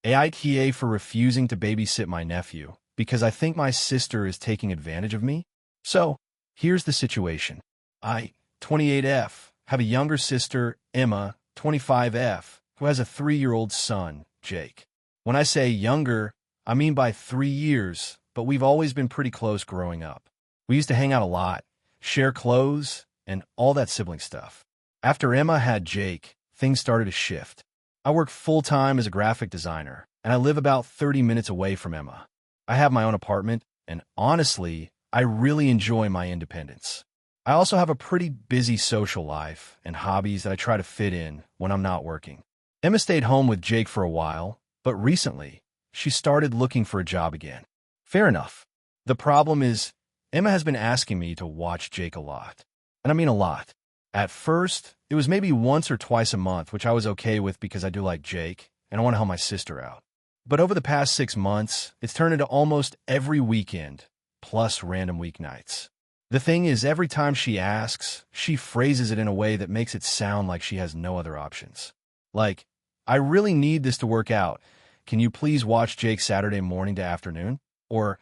AITA for refusing to babysit my nephew because I think my sister is taking advantage of me. So, here's the situation. I, 28F, have a younger sister, Emma, 25F, who has a 3-year-old son, Jake. When I say younger, I mean by 3 years, but we've always been pretty close growing up. We used to hang out a lot, share clothes, and all that sibling stuff. After Emma had Jake, things started to shift. I work full-time as a graphic designer, and I live about 30 minutes away from Emma. I have my own apartment, and honestly, I really enjoy my independence. I also have a pretty busy social life and hobbies that I try to fit in when I'm not working. Emma stayed home with Jake for a while, but recently, she started looking for a job again. Fair enough. The problem is, Emma has been asking me to watch Jake a lot. And I mean a lot. At first, it was maybe once or twice a month, which I was okay with because I do like Jake, and I want to help my sister out. But over the past 6 months, it's turned into almost every weekend, plus random weeknights. The thing is, every time she asks, she phrases it in a way that makes it sound like she has no other options. Like, I really need this to work out. Can you please watch Jake Saturday morning to afternoon? Or,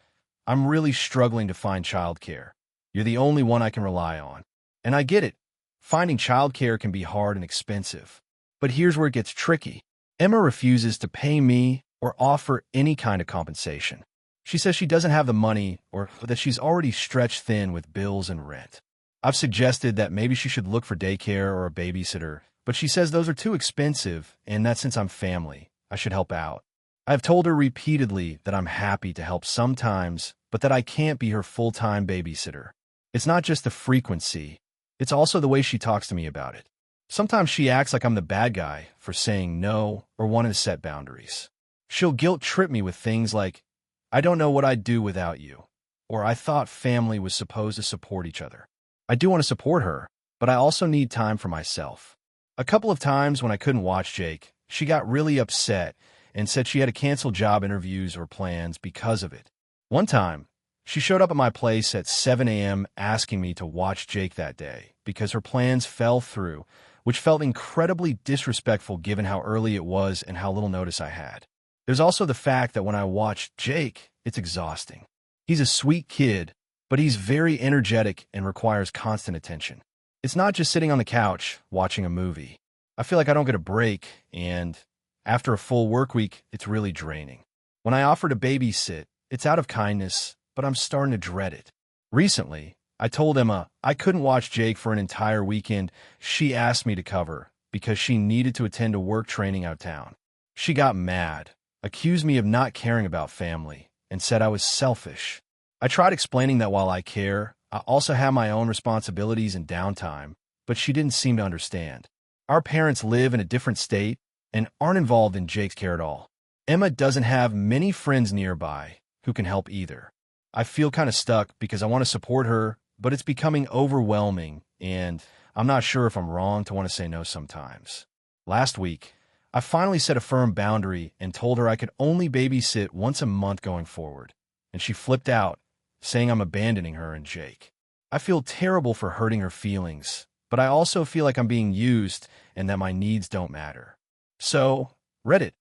I'm really struggling to find childcare. You're the only one I can rely on. And I get it. Finding childcare can be hard and expensive. But here's where it gets tricky. Emma refuses to pay me or offer any kind of compensation. She says she doesn't have the money or that she's already stretched thin with bills and rent. I've suggested that maybe she should look for daycare or a babysitter, but she says those are too expensive and that since I'm family, I should help out. I've told her repeatedly that I'm happy to help sometimes, but that I can't be her full-time babysitter. It's not just the frequency, it's also the way she talks to me about it. Sometimes she acts like I'm the bad guy for saying no or wanting to set boundaries. She'll guilt-trip me with things like, I don't know what I'd do without you, or I thought family was supposed to support each other. I do want to support her, but I also need time for myself. A couple of times when I couldn't watch Jake, she got really upset and said she had to cancel job interviews or plans because of it. One time, she showed up at my place at 7 a.m. asking me to watch Jake that day because her plans fell through, which felt incredibly disrespectful given how early it was and how little notice I had. There's also the fact that when I watch Jake, it's exhausting. He's a sweet kid, but he's very energetic and requires constant attention. It's not just sitting on the couch watching a movie. I feel like I don't get a break, and after a full work week, it's really draining. When I offer to babysit, it's out of kindness, but I'm starting to dread it. Recently, I told Emma I couldn't watch Jake for an entire weekend she asked me to cover because she needed to attend a work training out of town. She got mad, accused me of not caring about family, and said I was selfish. I tried explaining that while I care, I also have my own responsibilities and downtime, but she didn't seem to understand. Our parents live in a different state and aren't involved in Jake's care at all. Emma doesn't have many friends nearby who can help either. I feel kind of stuck because I want to support her, but it's becoming overwhelming, and I'm not sure if I'm wrong to want to say no sometimes. Last week, I finally set a firm boundary and told her I could only babysit once a month going forward, and she flipped out, saying I'm abandoning her and Jake. I feel terrible for hurting her feelings, but I also feel like I'm being used and that my needs don't matter. So, Reddit,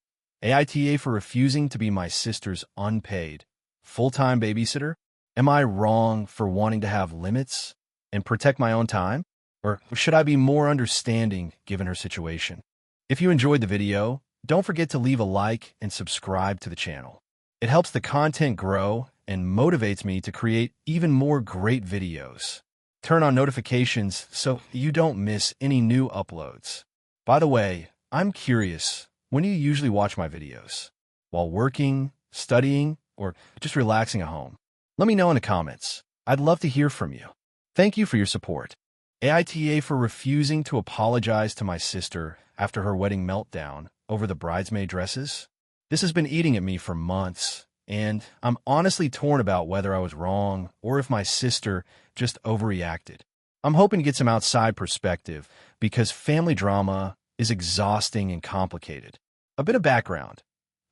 AITA for refusing to be my sister's unpaid, full-time babysitter? Am I wrong for wanting to have limits and protect my own time? Or should I be more understanding given her situation? If you enjoyed the video, don't forget to leave a like and subscribe to the channel. It helps the content grow and motivates me to create even more great videos. Turn on notifications so you don't miss any new uploads. By the way, I'm curious, when do you usually watch my videos? While working, studying, or just relaxing at home? Let me know in the comments. I'd love to hear from you. Thank you for your support. AITA for refusing to apologize to my sister after her wedding meltdown over the bridesmaid dresses. This has been eating at me for months, and I'm honestly torn about whether I was wrong or if my sister just overreacted. I'm hoping to get some outside perspective because family drama is exhausting and complicated. A bit of background.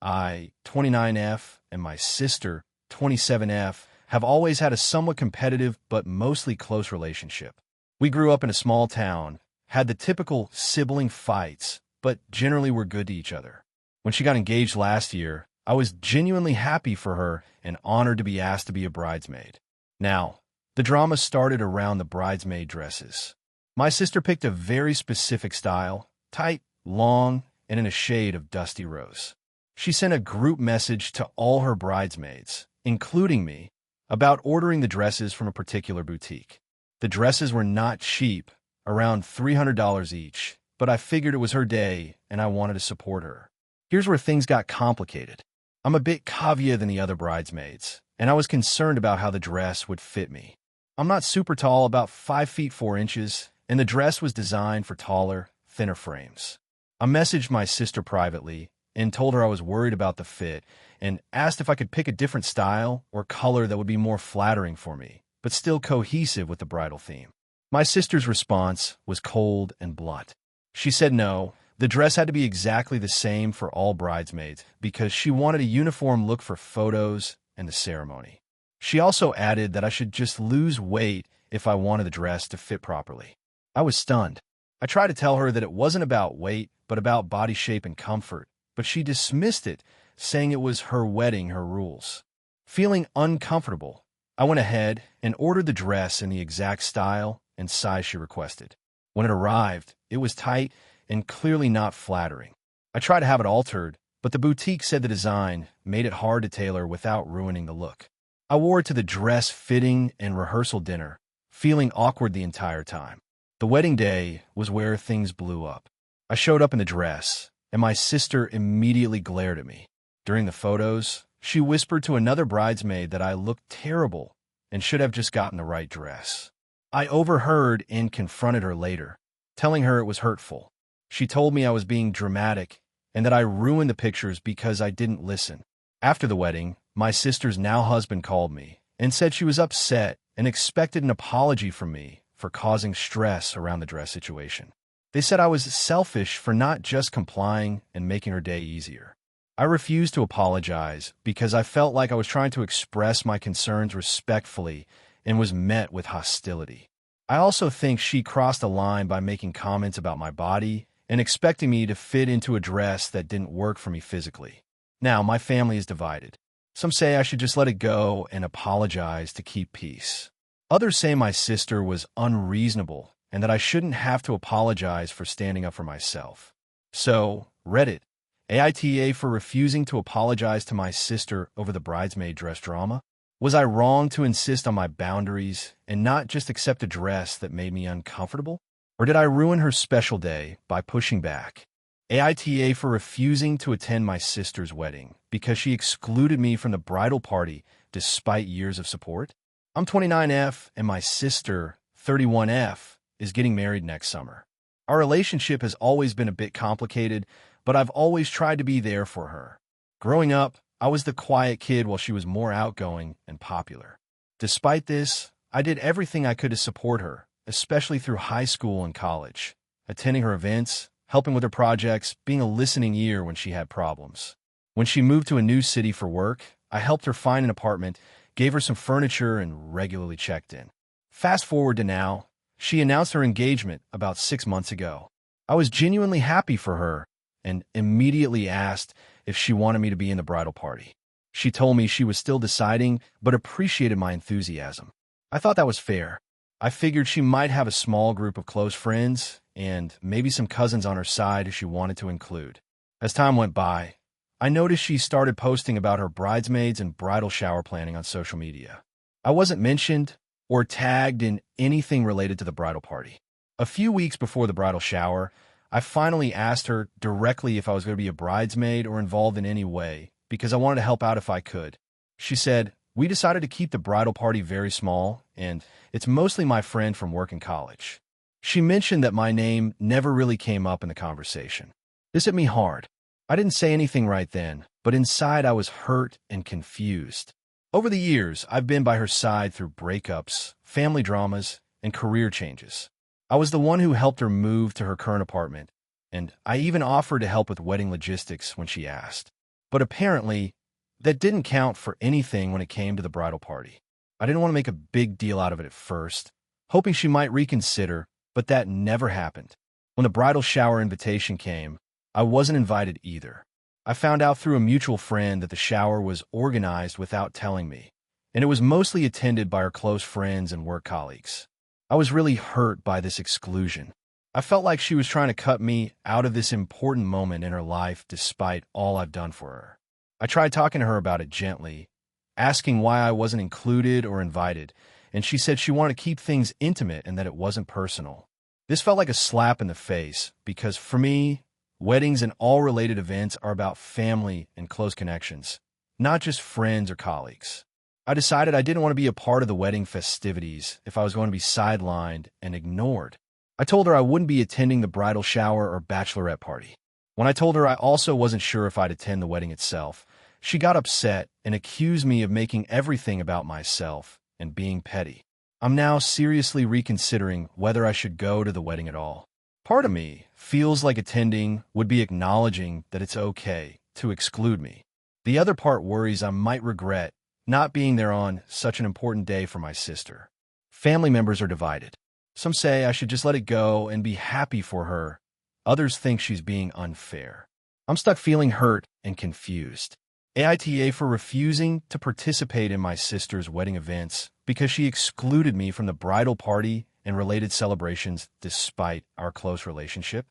I, 29F, and my sister, 27F, have always had a somewhat competitive but mostly close relationship. We grew up in a small town, had the typical sibling fights, but generally were good to each other. When she got engaged last year, I was genuinely happy for her and honored to be asked to be a bridesmaid. Now, the drama started around the bridesmaid dresses. My sister picked a very specific style, tight, long, and in a shade of dusty rose. She sent a group message to all her bridesmaids, including me, about ordering the dresses from a particular boutique. The dresses were not cheap, around $300 each, but I figured it was her day and I wanted to support her. Here's where things got complicated. I'm a bit caviar than the other bridesmaids, and I was concerned about how the dress would fit me. I'm not super tall, about 5 feet 4 inches, and the dress was designed for taller, thinner frames. I messaged my sister privately and told her I was worried about the fit and asked if I could pick a different style or color that would be more flattering for me, but still cohesive with the bridal theme. My sister's response was cold and blunt. She said no, the dress had to be exactly the same for all bridesmaids because she wanted a uniform look for photos and the ceremony. She also added that I should just lose weight if I wanted the dress to fit properly. I was stunned. I tried to tell her that it wasn't about weight, but about body shape and comfort, but she dismissed it, saying it was her wedding, her rules. Feeling uncomfortable, I went ahead and ordered the dress in the exact style and size she requested. When it arrived, it was tight and clearly not flattering. I tried to have it altered, but the boutique said the design made it hard to tailor without ruining the look. I wore it to the dress fitting and rehearsal dinner, feeling awkward the entire time. The wedding day was where things blew up. I showed up in the dress, and my sister immediately glared at me. During the photos, she whispered to another bridesmaid that I looked terrible and should have just gotten the right dress. I overheard and confronted her later, telling her it was hurtful. She told me I was being dramatic and that I ruined the pictures because I didn't listen. After the wedding, my sister's now husband called me and said she was upset and expected an apology from me for causing stress around the dress situation. They said I was selfish for not just complying and making her day easier. I refused to apologize because I felt like I was trying to express my concerns respectfully and was met with hostility. I also think she crossed a line by making comments about my body and expecting me to fit into a dress that didn't work for me physically. Now, my family is divided. Some say I should just let it go and apologize to keep peace. Others say my sister was unreasonable and that I shouldn't have to apologize for standing up for myself. So, Reddit, AITA for refusing to apologize to my sister over the bridesmaid dress drama? Was I wrong to insist on my boundaries and not just accept a dress that made me uncomfortable? Or did I ruin her special day by pushing back? AITA for refusing to attend my sister's wedding because she excluded me from the bridal party despite years of support? I'm 29F and my sister, 31F, is getting married next summer. Our relationship has always been a bit complicated, but I've always tried to be there for her. Growing up, I was the quiet kid while she was more outgoing and popular. Despite this, I did everything I could to support her, especially through high school and college, attending her events, helping with her projects, being a listening ear when she had problems. When she moved to a new city for work, I helped her find an apartment, gave her some furniture, and regularly checked in. Fast forward to now, she announced her engagement about 6 months ago. I was genuinely happy for her and immediately asked if she wanted me to be in the bridal party. She told me she was still deciding, but appreciated my enthusiasm. I thought that was fair. I figured she might have a small group of close friends and maybe some cousins on her side who she wanted to include. As time went by, I noticed she started posting about her bridesmaids and bridal shower planning on social media. I wasn't mentioned or tagged in anything related to the bridal party. A few weeks before the bridal shower, I finally asked her directly if I was going to be a bridesmaid or involved in any way, because I wanted to help out if I could. She said, "We decided to keep the bridal party very small, and it's mostly my friend from work and college." She mentioned that my name never really came up in the conversation. This hit me hard. I didn't say anything right then, but inside I was hurt and confused. Over the years, I've been by her side through breakups, family dramas, and career changes. I was the one who helped her move to her current apartment, and I even offered to help with wedding logistics when she asked. But apparently, that didn't count for anything when it came to the bridal party. I didn't want to make a big deal out of it at first, hoping she might reconsider, but that never happened. When the bridal shower invitation came, I wasn't invited either. I found out through a mutual friend that the shower was organized without telling me, and it was mostly attended by her close friends and work colleagues. I was really hurt by this exclusion. I felt like she was trying to cut me out of this important moment in her life despite all I've done for her. I tried talking to her about it gently, asking why I wasn't included or invited, and she said she wanted to keep things intimate and that it wasn't personal. This felt like a slap in the face because for me, weddings and all related events are about family and close connections, not just friends or colleagues. I decided I didn't want to be a part of the wedding festivities if I was going to be sidelined and ignored. I told her I wouldn't be attending the bridal shower or bachelorette party. When I told her I also wasn't sure if I'd attend the wedding itself, she got upset and accused me of making everything about myself and being petty. I'm now seriously reconsidering whether I should go to the wedding at all. Part of me feels like attending would be acknowledging that it's okay to exclude me. The other part worries I might regret not being there on such an important day for my sister. Family members are divided. Some say I should just let it go and be happy for her. Others think she's being unfair. I'm stuck feeling hurt and confused. AITA for refusing to participate in my sister's wedding events because she excluded me from the bridal party and related celebrations despite our close relationship.